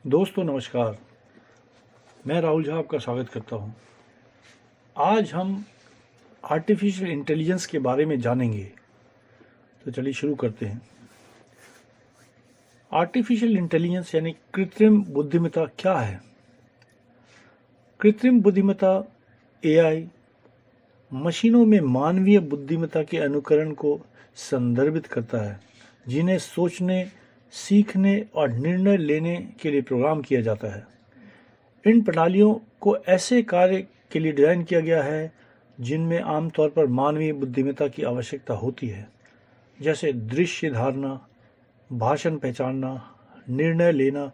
दोस्तों नमस्कार। मैं राहुल झा आपका स्वागत करता हूं। आज हम आर्टिफिशियल इंटेलिजेंस के बारे में जानेंगे। तो चलिए शुरू करते हैं। आर्टिफिशियल इंटेलिजेंस यानी कृत्रिम बुद्धिमत्ता क्या है? कृत्रिम बुद्धिमत्ता एआई मशीनों में मानवीय बुद्धिमत्ता के अनुकरण को संदर्भित करता है, जिन्हें सोचने, सीखने और निर्णय लेने के लिए प्रोग्राम किया जाता है। इन प्रणालियों को ऐसे कार्य के लिए डिज़ाइन किया गया है जिनमें आमतौर पर मानवीय बुद्धिमत्ता की आवश्यकता होती है, जैसे दृश्य धारणा, भाषण पहचानना, निर्णय लेना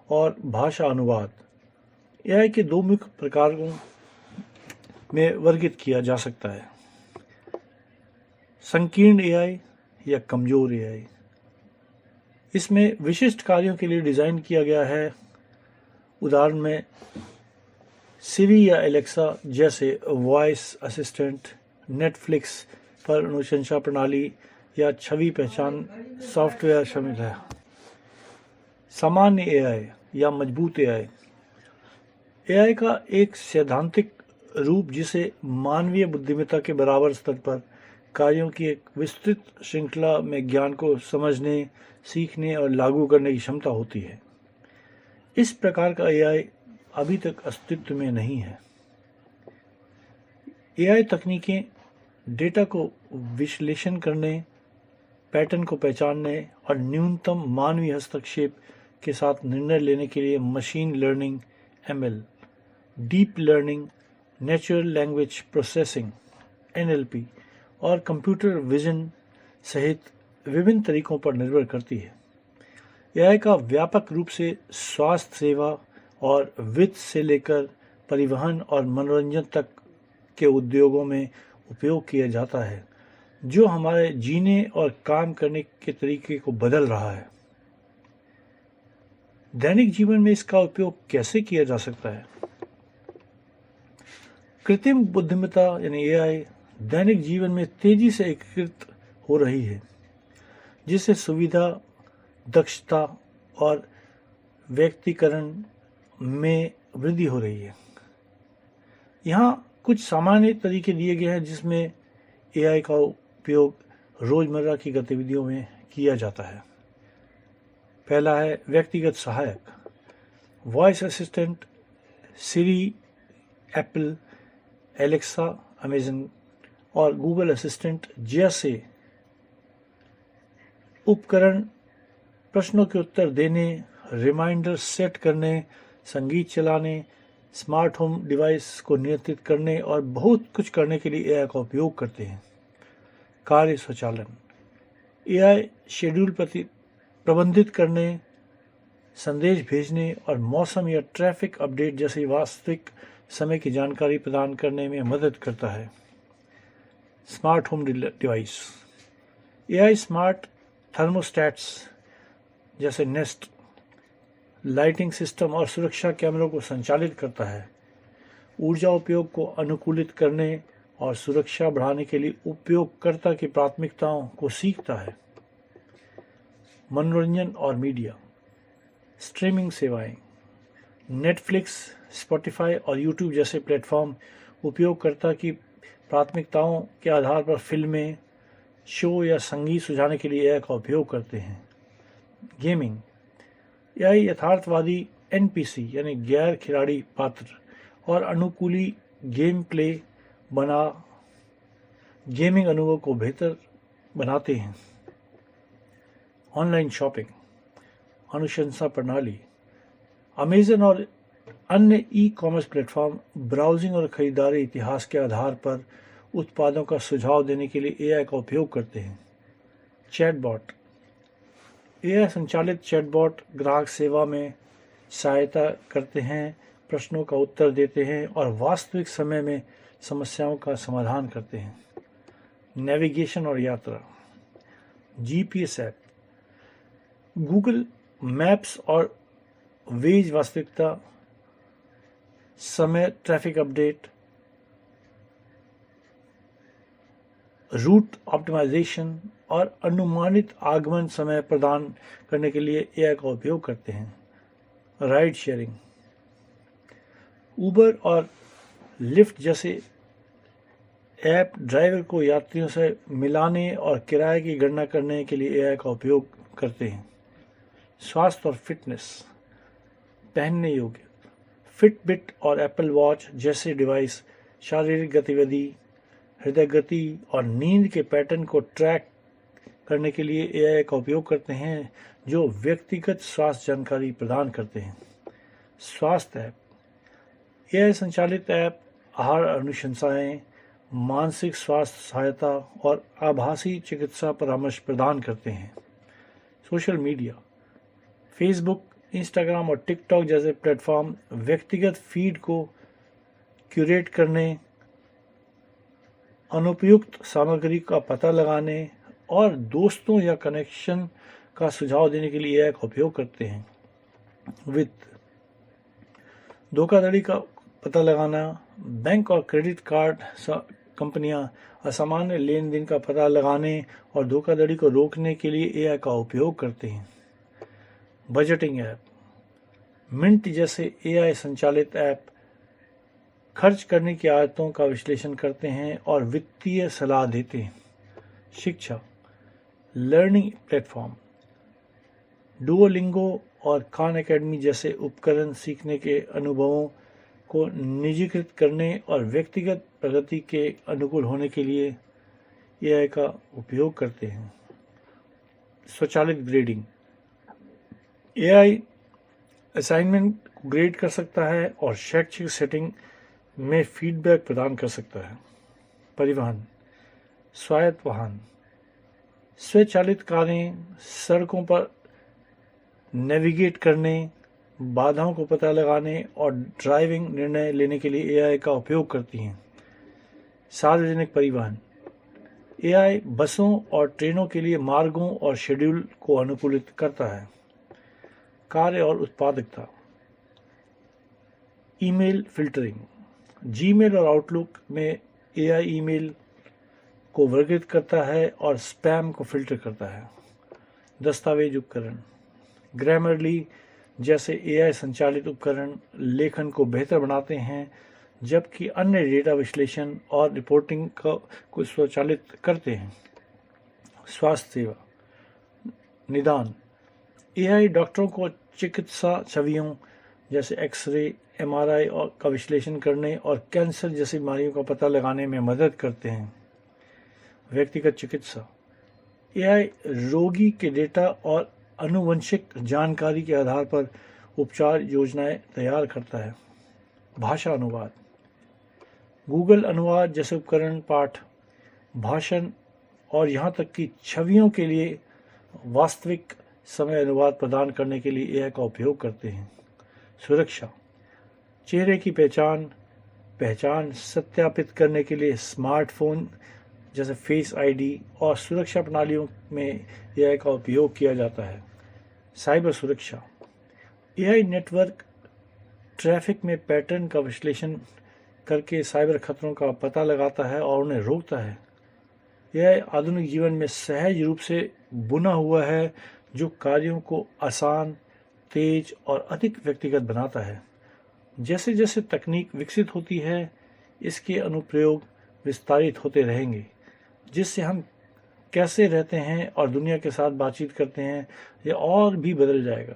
और भाषा अनुवाद। एआई के दो मुख्य प्रकारों में वर्गीकृत किया जा सकता है: संकीर्ण एआई या कमजोर एआई। इसमें विशिष्ट कार्यों के लिए डिज़ाइन किया गया है। उदाहरण में सिरी या एलेक्सा जैसे वॉइस असिस्टेंट, नेटफ्लिक्स पर अनुशंसा प्रणाली या छवि पहचान सॉफ्टवेयर शामिल है। सामान्य एआई या मजबूत एआई। एआई का एक सैद्धांतिक रूप जिसे मानवीय बुद्धिमत्ता के बराबर स्तर पर कार्यों की एक विस्तृत श्रृंखला में ज्ञान को समझने, सीखने और लागू करने की क्षमता होती है। इस प्रकार का एआई अभी तक अस्तित्व में नहीं है। एआई तकनीकें डेटा को विश्लेषण करने, पैटर्न को पहचानने और न्यूनतम मानवीय हस्तक्षेप के साथ निर्णय लेने के लिए machine learning (ML), deep learning, natural language processing (NLP) और कंप्यूटर विजन सहित विभिन्न तरीकों पर निर्भर करती है। एआई का व्यापक रूप से स्वास्थ्य सेवा और वित्त से लेकर परिवहन और मनोरंजन तक के उद्योगों में उपयोग किया जाता है, जो हमारे जीने और काम करने के तरीके को बदल रहा है। दैनिक जीवन में इसका उपयोग कैसे किया जा सकता है? कृत्रिम बुद्धिमत्ता यानी एआई दैनिक जीवन में तेजी से एकीकृत हो रही है, जिससे सुविधा, दक्षता और व्यक्तिकरण में वृद्धि हो रही है। यहाँ कुछ सामान्य तरीके दिए गए हैं जिसमें एआई का उपयोग रोजमर्रा की गतिविधियों में किया जाता है। पहला है व्यक्तिगत सहायक। वॉइस असिस्टेंट सिरी, एप्पल, एलेक्सा, अमेज़न और गूगल असिस्टेंट जैसे उपकरण प्रश्नों के उत्तर देने, रिमाइंडर सेट करने, संगीत चलाने, स्मार्ट होम डिवाइस को नियंत्रित करने और बहुत कुछ करने के लिए एआई का उपयोग करते हैं। कार्य स्वचालन। एआई शेड्यूल प्रबंधित करने, संदेश भेजने और मौसम या ट्रैफिक अपडेट जैसी वास्तविक समय की जानकारी प्रदान करने में मदद करता है। Smart home device. AI smart thermostats जैसे नेस्ट, लाइटिंग सिस्टम और सुरक्षा कैमरों को संचालित करता है। ऊर्जा उपयोग को अनुकूलित करने और सुरक्षा बढ़ाने के लिए उपयोगकर्ता की प्राथमिकताओं को सीखता है। मनोरंजन और मीडिया। स्ट्रीमिंग सेवाएं। नेटफ्लिक्स, स्पॉटिफाई और यूट्यूब जैसे प्लेटफॉर्म उपयोगकर्ता की प्राथमिकताओं के आधार पर फिल्में, शो या संगीत सुझाने के लिए एआई का उपयोग करते हैं। गेमिंग। एआई यथार्थवादी एनपीसी यानी गैर खिलाड़ी पात्र और अनुकूली गेम प्ले बना गेमिंग अनुभव को बेहतर बनाते हैं। ऑनलाइन शॉपिंग, अनुशंसा प्रणाली। अमेज़न और अन्य ई-कॉमर्स प्लेटफॉर्म ब्राउजिंग और खरीदारी इतिहास के आधार पर उत्पादों का सुझाव देने के लिए एआई का उपयोग करते हैं। चैटबॉट। एआई संचालित चैटबॉट ग्राहक सेवा में सहायता करते हैं, प्रश्नों का उत्तर देते हैं और वास्तविक समय में समस्याओं का समाधान करते हैं। नेविगेशन और यात्रा। जीपीएस ऐप, गूगल मैप्स और वेज वास्तविकता समय ट्रैफिक अपडेट, रूट ऑप्टिमाइजेशन और अनुमानित आगमन समय प्रदान करने के लिए एआई का उपयोग करते हैं। राइड शेयरिंग, उबर और लिफ्ट जैसे ऐप ड्राइवर को यात्रियों से मिलाने और किराए की गणना करने के लिए एआई का उपयोग करते हैं। स्वास्थ्य और फिटनेस, पहनने योग्य, फिटबिट और एप्पल वॉच जैसे डिवाइस शारीरिक गतिविधि, हृदय गति और नींद के पैटर्न को ट्रैक करने के लिए एआई का उपयोग करते हैं, जो व्यक्तिगत स्वास्थ्य जानकारी प्रदान करते हैं। स्वास्थ्य ऐप, एआई संचालित ऐप आहार अनुशंसाएं, मानसिक स्वास्थ्य सहायता और आभासी चिकित्सा परामर्श प्रदान करते हैं। सोशल मीडिया, फेसबुक, इंस्टाग्राम और टिकटॉक जैसे प्लेटफॉर्म व्यक्तिगत फीड को क्यूरेट करने, अनुपयुक्त सामग्री का पता लगाने और दोस्तों या कनेक्शन का सुझाव देने के लिए एआई का उपयोग करते हैं। वित्त, धोखाधड़ी का पता लगाना, बैंक और क्रेडिट कार्ड कंपनियां असामान्य लेन देन का पता लगाने और धोखाधड़ी को रोकने के लिए एआई का उपयोग करते हैं। बजटिंग ऐप, मिंट जैसे एआई संचालित ऐप खर्च करने की आदतों का विश्लेषण करते हैं और वित्तीय सलाह देते हैं। शिक्षा, लर्निंग प्लेटफॉर्म, डुओलिंगो और खान एकेडमी जैसे उपकरण सीखने के अनुभवों को निजीकृत करने और व्यक्तिगत प्रगति के अनुकूल होने के लिए एआई का उपयोग करते हैं। स्वचालित ग्रेडिंग, एआई असाइनमेंट को ग्रेड कर सकता है और शैक्षिक सेटिंग में फीडबैक प्रदान कर सकता है। परिवहन, स्वायत्त वाहन, स्वचालित कारें सड़कों पर नेविगेट करने, बाधाओं को पता लगाने और ड्राइविंग निर्णय लेने के लिए एआई का उपयोग करती हैं। सार्वजनिक परिवहन, एआई बसों और ट्रेनों के लिए मार्गों और शेड्यूल को अनुकूलित करता है। कार्य और उत्पादकता, ईमेल फिल्टरिंग, जीमेल और आउटलुक में एआई ईमेल को वर्गीकृत करता है और स्पैम को फिल्टर करता है। दस्तावेज उपकरण, ग्रामरली जैसे एआई संचालित उपकरण लेखन को बेहतर बनाते हैं, जबकि अन्य डेटा विश्लेषण और रिपोर्टिंग को स्वचालित करते हैं। स्वास्थ्य सेवा, निदान, एआई डॉक्टरों को चिकित्सा छवियों जैसे एक्सरे, एमआरआई और का विश्लेषण करने और कैंसर जैसी बीमारियों का पता लगाने में मदद करते हैं। व्यक्तिगत चिकित्सा, एआई रोगी के डेटा और आनुवंशिक जानकारी के आधार पर उपचार योजनाएं तैयार करता है। भाषा अनुवाद, गूगल अनुवाद जैसे उपकरण पाठ, भाषण और यहाँ तक कि छवियों के लिए वास्तविक समय अनुवाद प्रदान करने के लिए एआई का उपयोग करते हैं। सुरक्षा, चेहरे की पहचान सत्यापित करने के लिए स्मार्टफोन जैसे फेस आईडी और सुरक्षा प्रणालियों में एआई का उपयोग किया जाता है। साइबर सुरक्षा, एआई नेटवर्क ट्रैफिक में पैटर्न का विश्लेषण करके साइबर खतरों का पता लगाता है और उन्हें रोकता है। यह आधुनिक जीवन में सहज रूप से बुना हुआ है, जो कार्यों को आसान, तेज और अधिक व्यक्तिगत बनाता है। जैसे जैसे तकनीक विकसित होती है, इसके अनुप्रयोग विस्तारित होते रहेंगे, जिससे हम कैसे रहते हैं और दुनिया के साथ बातचीत करते हैं, यह और भी बदल जाएगा।